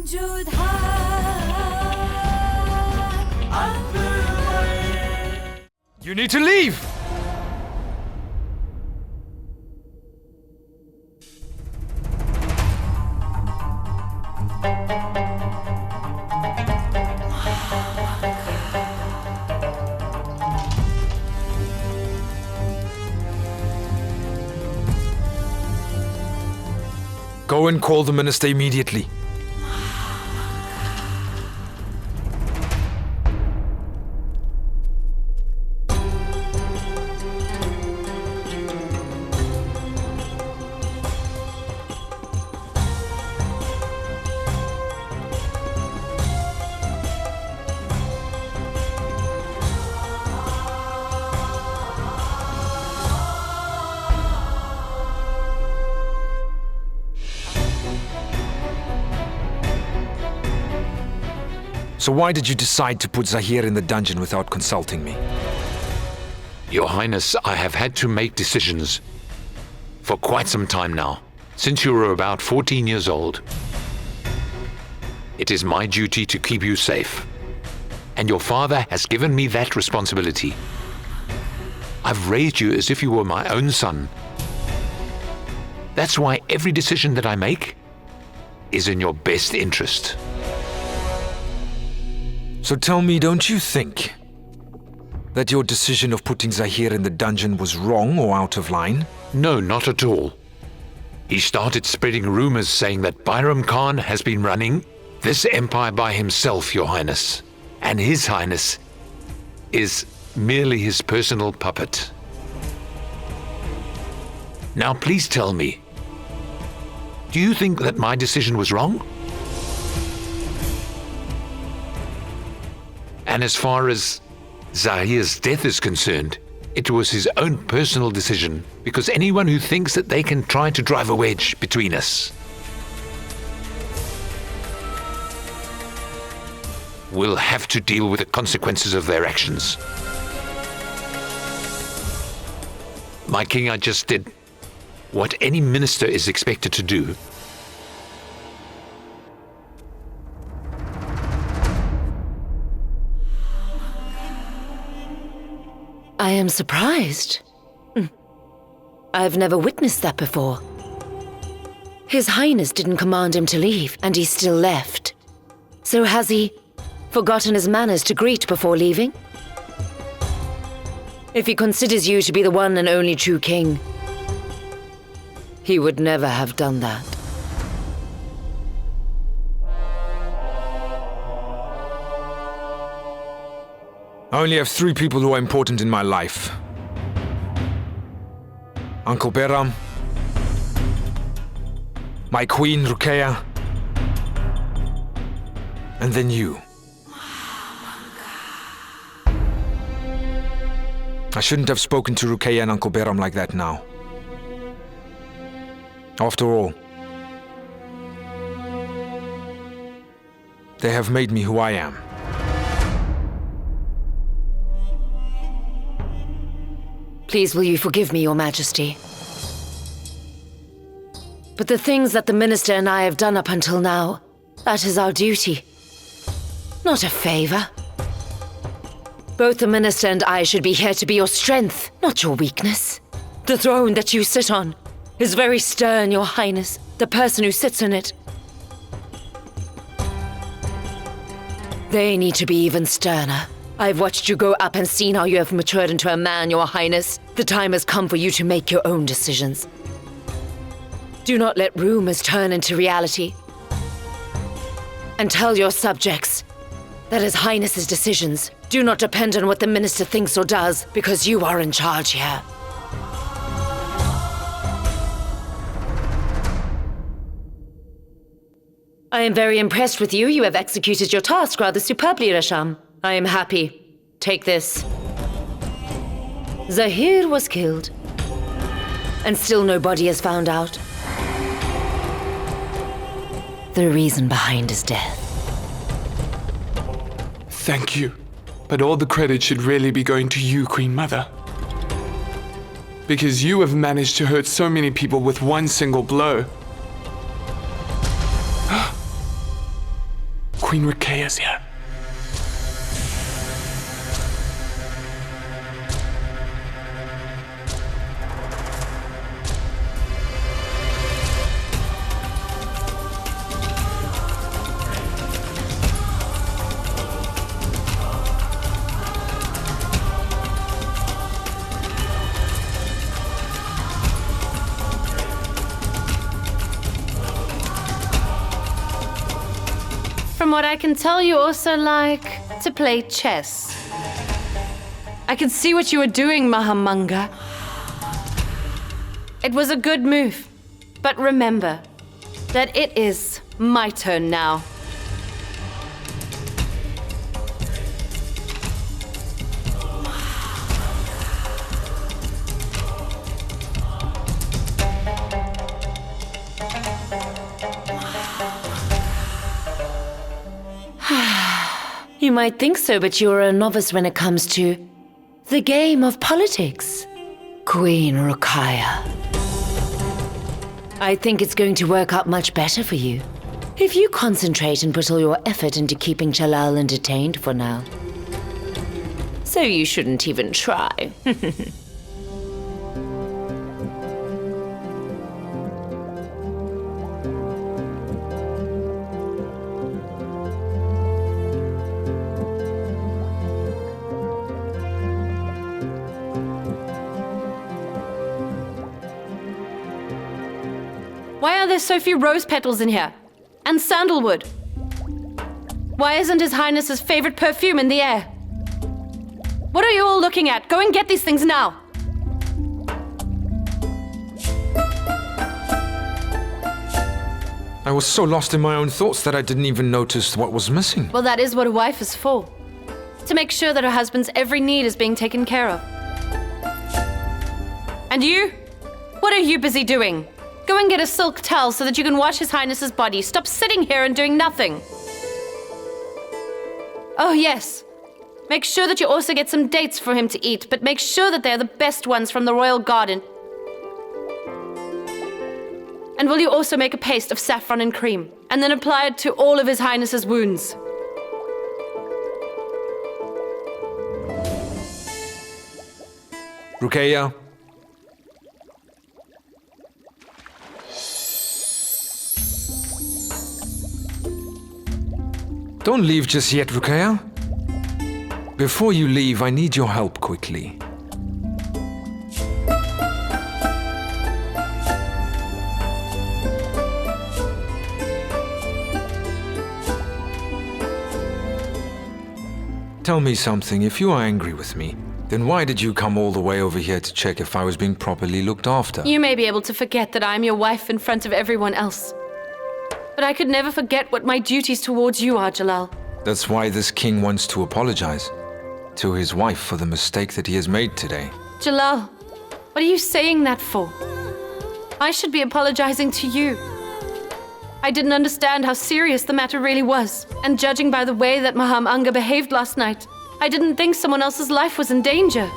Jodha Akbar. You need to leave! Go and call the minister immediately. So why did you decide to put Zahir in the dungeon without consulting me? Your Highness, I have had to make decisions for quite some time now, since you were about 14 years old. It is my duty to keep you safe, and your father has given me that responsibility. I've raised you as if you were my own son. That's why every decision that I make is in your best interest. So tell me, don't you think that your decision of putting Zahir in the dungeon was wrong or out of line? No, not at all. He started spreading rumors saying that Bayram Khan has been running this empire by himself, Your Highness. And His Highness is merely his personal puppet. Now please tell me, do you think that my decision was wrong? And as far as Zahir's death is concerned, it was his own personal decision, because anyone who thinks that they can try to drive a wedge between us will have to deal with the consequences of their actions. My king, I just did what any minister is expected to do. I am surprised. I've never witnessed that before. His Highness didn't command him to leave, and he still left. So has he forgotten his manners to greet before leaving? If he considers you to be the one and only true king, he would never have done that. I only have 3 people who are important in my life. Uncle Behram, my queen Ruqayya, and then you. I shouldn't have spoken to Ruqayya and Uncle Behram like that now. After all, they have made me who I am. Please, will you forgive me, Your Majesty? But the things that the minister and I have done up until now, that is our duty, not a favor. Both the minister and I should be here to be your strength, not your weakness. The throne that you sit on is very stern, Your Highness. The person who sits on it, they need to be even sterner. I've watched you go up and seen how you have matured into a man, Your Highness. The time has come for you to make your own decisions. Do not let rumors turn into reality. And tell your subjects that His Highness's decisions do not depend on what the minister thinks or does, because you are in charge here. I am very impressed with you. You have executed your task rather superbly, Rasham. I am happy. Take this. Zahir was killed, and still no body is found out. The reason behind his death. Thank you, but all the credit should really be going to you, Queen Mother. Because you have managed to hurt so many people with one single blow. Queen Ruqaya's here. From what I can tell, you also like to play chess. I can see what you were doing, Maham Anga. It was a good move, but remember that it is my turn now. You might think so, but you're a novice when it comes to the game of politics, Queen Ruqaya. I think it's going to work out much better for you if you concentrate and put all your effort into keeping Jalal entertained for now. So you shouldn't even try. Why are there so few rose petals in here? And sandalwood? Why isn't His Highness's favorite perfume in the air? What are you all looking at? Go and get these things now! I was so lost in my own thoughts that I didn't even notice what was missing. Well, that is what a wife is for. To make sure that her husband's every need is being taken care of. And you? What are you busy doing? Go and get a silk towel so that you can wash His Highness's body. Stop sitting here and doing nothing. Oh, yes. Make sure that you also get some dates for him to eat, but make sure that they're the best ones from the royal garden. And will you also make a paste of saffron and cream, and then apply it to all of His Highness's wounds? Ruqaya. Don't leave just yet, Ruqaya. Before you leave, I need your help quickly. Tell me something. If you are angry with me, then why did you come all the way over here to check if I was being properly looked after? You may be able to forget that I'm your wife in front of everyone else. But I could never forget what my duties towards you are, Jalal. That's why this king wants to apologize to his wife for the mistake that he has made today. Jalal, what are you saying that for? I should be apologizing to you. I didn't understand how serious the matter really was. And judging by the way that Maham Anga behaved last night, I didn't think someone else's life was in danger.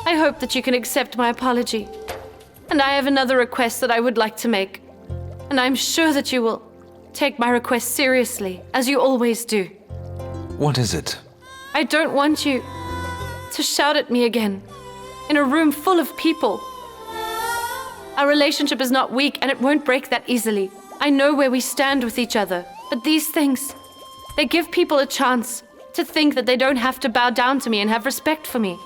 I hope that you can accept my apology. And I have another request that I would like to make. And I'm sure that you will take my request seriously, as you always do. What is it? I don't want you to shout at me again, in a room full of people. Our relationship is not weak, and it won't break that easily. I know where we stand with each other. But these things, they give people a chance to think that they don't have to bow down to me and have respect for me.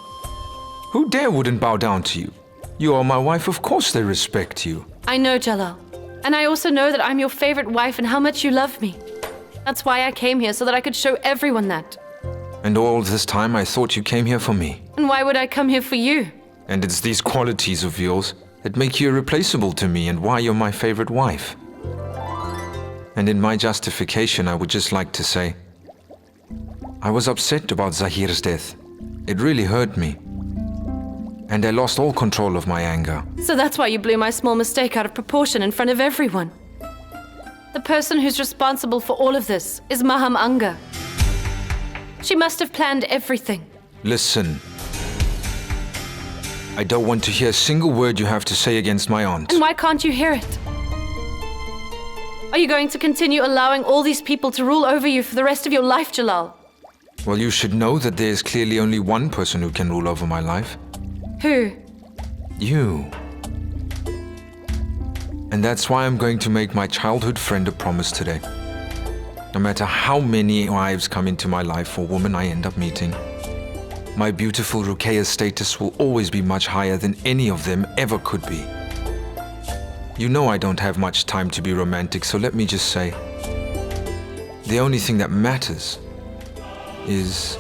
Who dare wouldn't bow down to you? You are my wife, of course they respect you. I know, Jalal. And I also know that I'm your favorite wife and how much you love me. That's why I came here, so that I could show everyone that. And all this time I thought you came here for me. And why would I come here for you? And it's these qualities of yours that make you irreplaceable to me and why you're my favorite wife. And in my justification, I would just like to say, I was upset about Zahir's death. It really hurt me. And I lost all control of my anger. So that's why you blew my small mistake out of proportion in front of everyone. The person who's responsible for all of this is Maham Anga. She must have planned everything. Listen. I don't want to hear a single word you have to say against my aunt. And why can't you hear it? Are Are you going to continue allowing all these people to rule over you for the rest of your life, Jalal? Well, you should know that there is clearly only one person who can rule over my life. Who? You. And that's why I'm going to make my childhood friend a promise today. No matter how many wives come into my life or women I end up meeting, my beautiful Ruqayyah's status will always be much higher than any of them ever could be. You know I don't have much time to be romantic, so let me just say, the only thing that matters is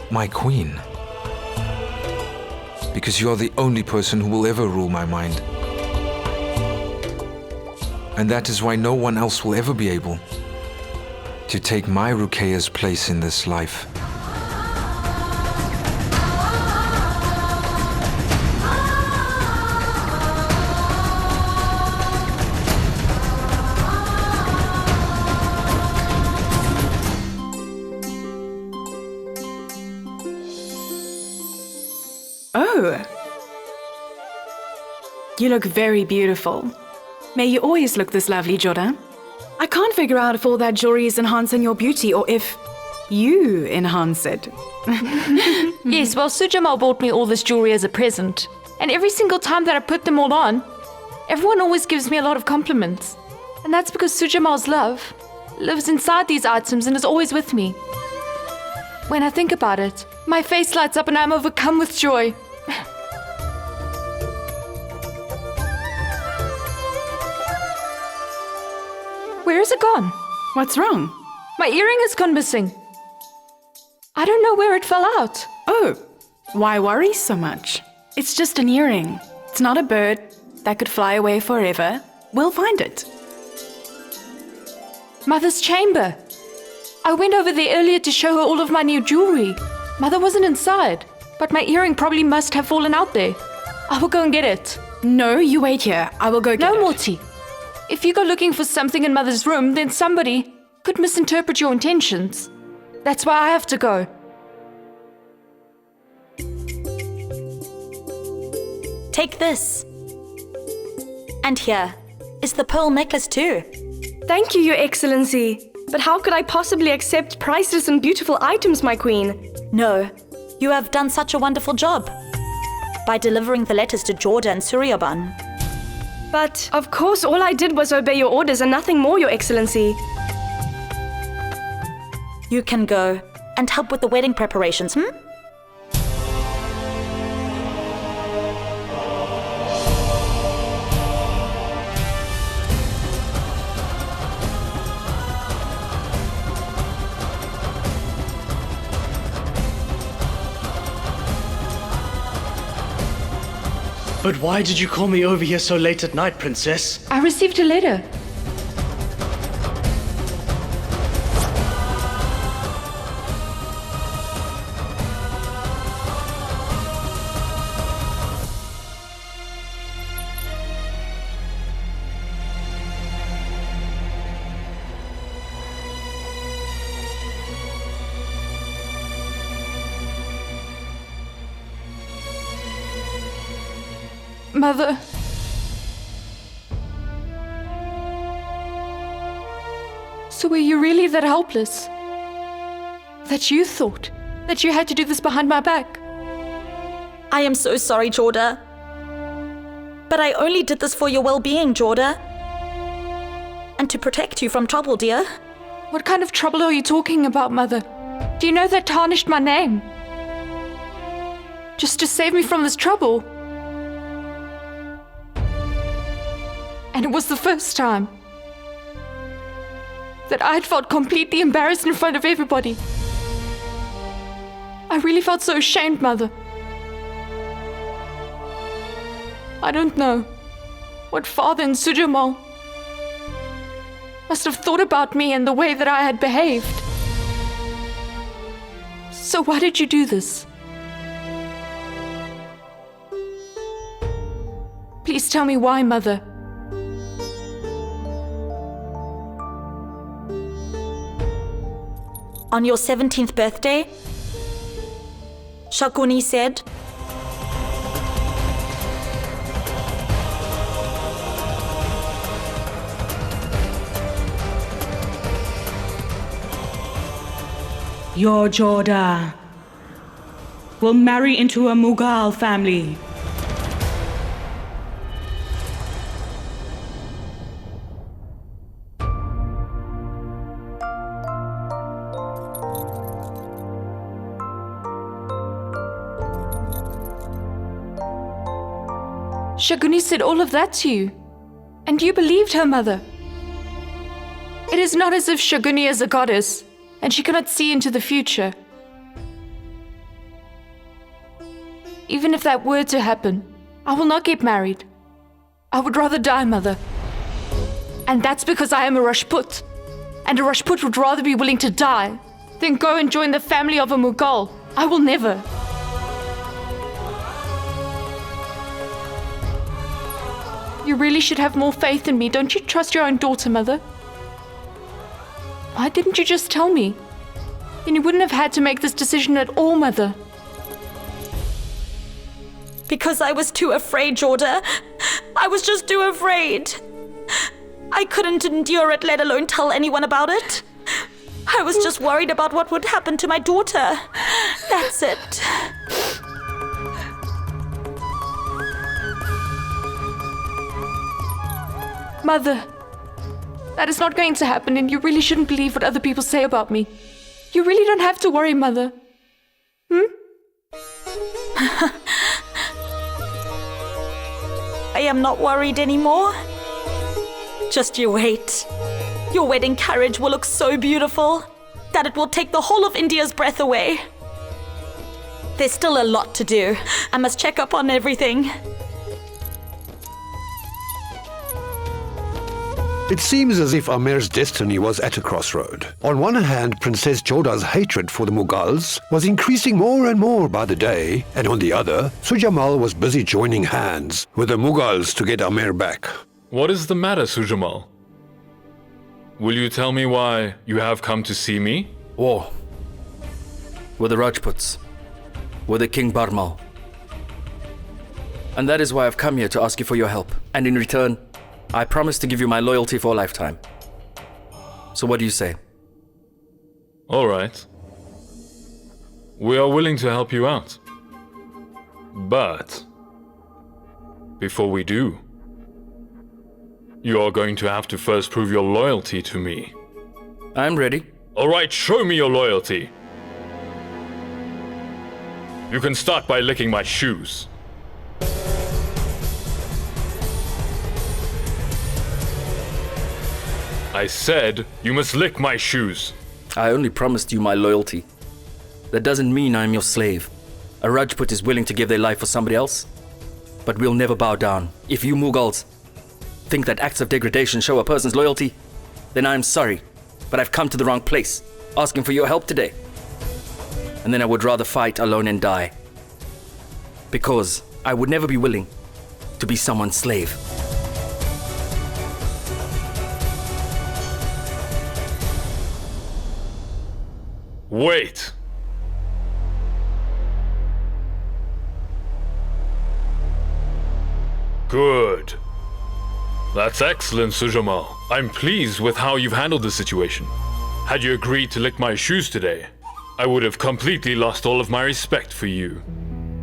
my queen. Because you're the only person who will ever rule my mind. And that is why no one else will ever be able to take my Ruqayyah's place in this life. Oh. You look very beautiful. May you always look this lovely, Jodha. I can't figure out if all that jewelry is enhancing your beauty or if you enhance it. Yes, well, Sujamal bought me all this jewelry as a present. And every single time that I put them all on, everyone always gives me a lot of compliments. And that's because Sujamal's love lives inside these items and is always with me. When I think about it, my face lights up and I'm overcome with joy. Where is it gone? What's wrong? My earring has gone missing. I don't know where it fell out. Oh, why worry so much? It's just an earring. It's not a bird that could fly away forever. We'll find it. Mother's chamber. I went over there earlier to show her all of my new jewelry. Mother wasn't inside, but my earring probably must have fallen out there. I will go and get it. No, you wait here. I will go get it. No, Morty. If you go looking for something in Mother's room, then somebody could misinterpret your intentions. That's why I have to go. Take this. And here is the pearl necklace too. Thank you, Your Excellency. But how could I possibly accept priceless and beautiful items, my queen? No, you have done such a wonderful job by delivering the letters to Jodha and Suryaban. But, of course, all I did was obey your orders and nothing more, Your Excellency. You can go and help with the wedding preparations, But why did you call me over here so late at night, Princess? I received a letter. Mother. So were you really that helpless? That you thought that you had to do this behind my back? I am so sorry, Jodha. But I only did this for your well-being, Jodha. And to protect you from trouble, dear. What kind of trouble are you talking about, Mother? Do you know that tarnished my name? Just to save me from this trouble. And it was the first time that I had felt completely embarrassed in front of everybody. I really felt so ashamed, Mother. I don't know what Father and Sujamal must have thought about me and the way that I had behaved. So why did you do this? Please tell me why, Mother. On your 17th birthday, Shakuni said, Your Jodha will marry into a Mughal family. Shaguni said all of that to you, and you believed her, mother. It is not as if Shaguni is a goddess, and she cannot see into the future. Even if that were to happen, I will not get married. I would rather die, mother. And that's because I am a Rajput, and a Rajput would rather be willing to die than go and join the family of a Mughal. I will never. You really should have more faith in me. Don't you trust your own daughter, mother? Why didn't you just tell me? Then you wouldn't have had to make this decision at all, mother. Because I was too afraid, Jodha. I was just too afraid. I couldn't endure it, let alone tell anyone about it. I was just worried about what would happen to my daughter. That's it. Mother, that is not going to happen, and you really shouldn't believe what other people say about me. You really don't have to worry, mother. I am not worried anymore. Just you wait. Your wedding carriage will look so beautiful that it will take the whole of India's breath away. There's still a lot to do. I must check up on everything. It seems as if Amer's destiny was at a crossroad. On one hand, Princess Jodha's hatred for the Mughals was increasing more and more by the day, and on the other, Sujamal was busy joining hands with the Mughals to get Amer back. What is the matter, Sujamal? Will you tell me why you have come to see me? War. With the Rajputs. With the King Barmal. And that is why I've come here to ask you for your help. And in return, I promise to give you my loyalty for a lifetime. So what do you say? All right. We are willing to help you out. But before we do, you are going to have to first prove your loyalty to me. I'm ready. All right, show me your loyalty. You can start by licking my shoes. I said you must lick my shoes. I only promised you my loyalty. That doesn't mean I'm your slave. A Rajput is willing to give their life for somebody else. But we'll never bow down. If you Mughals think that acts of degradation show a person's loyalty, then I'm sorry, but I've come to the wrong place, asking for your help today. And then I would rather fight alone and die. Because I would never be willing to be someone's slave. Wait! Good. That's excellent, Sujamal. I'm pleased with how you've handled the situation. Had you agreed to lick my shoes today, I would have completely lost all of my respect for you.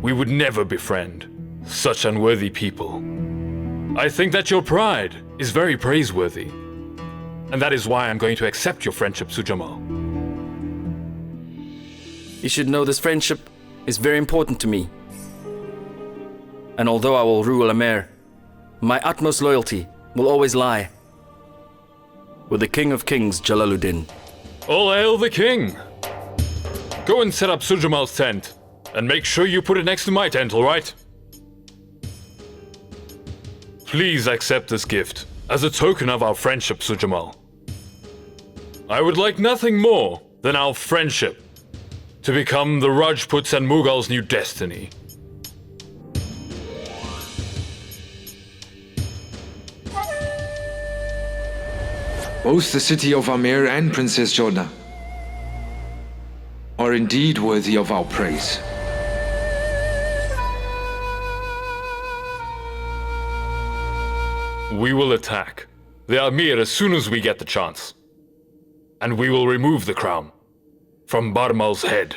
We would never befriend such unworthy people. I think that your pride is very praiseworthy. And that is why I'm going to accept your friendship, Sujamal. You should know this friendship is very important to me. And although I will rule Amer, my utmost loyalty will always lie with the King of Kings, Jalaluddin. All hail the king! Go and set up Sujamal's tent, and make sure you put it next to my tent, all right? Please accept this gift as a token of our friendship, Sujamal. I would like nothing more than our friendship to become the Rajputs and Mughals' new destiny. Both the city of Amer and Princess Jodha are indeed worthy of our praise. We will attack the Amir as soon as we get the chance. And we will remove the crown. from Barmal's head.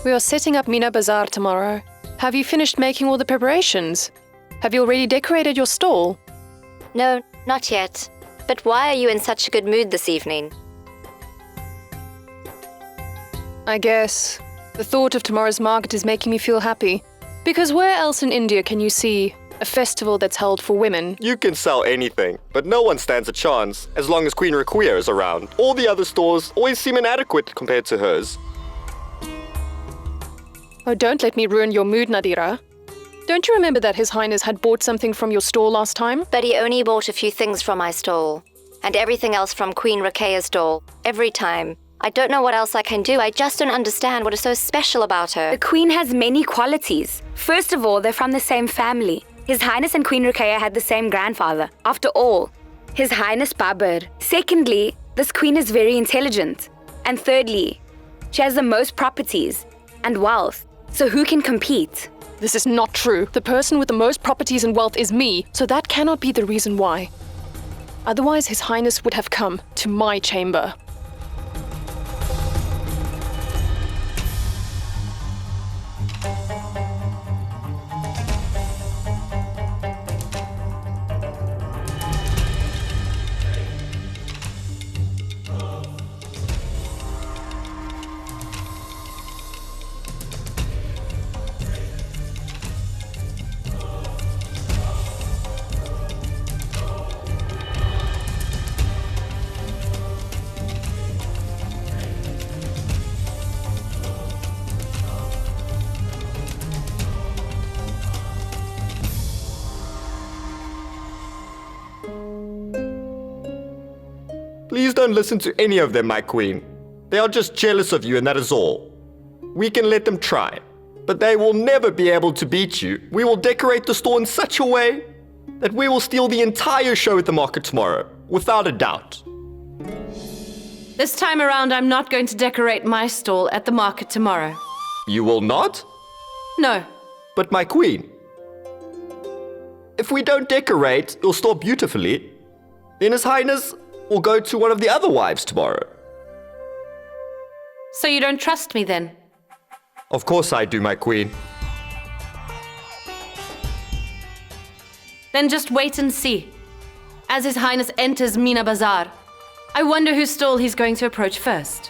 We are setting up Mina Bazaar tomorrow. Have you finished making all the preparations? Have you already decorated your stall? No, not yet. But why are you in such a good mood this evening? I guess the thought of tomorrow's market is making me feel happy. Because where else in India can you see a festival that's held for women? You can sell anything, but no one stands a chance as long as Queen 𝐸𝐸 is around. All the other stores always seem inadequate compared to hers. Oh, don't let me ruin your mood, Nadira. Don't you remember that His Highness had bought something from your store last time? But he only bought a few things from my stall, and everything else from Queen 𝐸𝐸's stall, every time. I don't know what else I can do. I just don't understand what is so special about her. The Queen has many qualities. First of all, they're from the same family. His Highness and Queen 𝐸𝐸 had the same grandfather. After all, His Highness Babur. Secondly, this Queen is very intelligent. And thirdly, she has the most properties and wealth. So who can compete? This is not true. The person with the most properties and wealth is me, so that cannot be the reason why. Otherwise, His Highness would have come to my chamber. Please don't listen to any of them, my queen. They are just jealous of you and that is all. We can let them try, but they will never be able to beat you. We will decorate the store in such a way that we will steal the entire show at the market tomorrow, without a doubt. This time around, I'm not going to decorate my stall at the market tomorrow. You will not? No. But my queen, if we don't decorate your store beautifully, then His Highness will go to one of the other wives tomorrow. So you don't trust me then? Of course I do, my queen. Then just wait and see. As His Highness enters Mina Bazaar, I wonder whose stall he's going to approach first.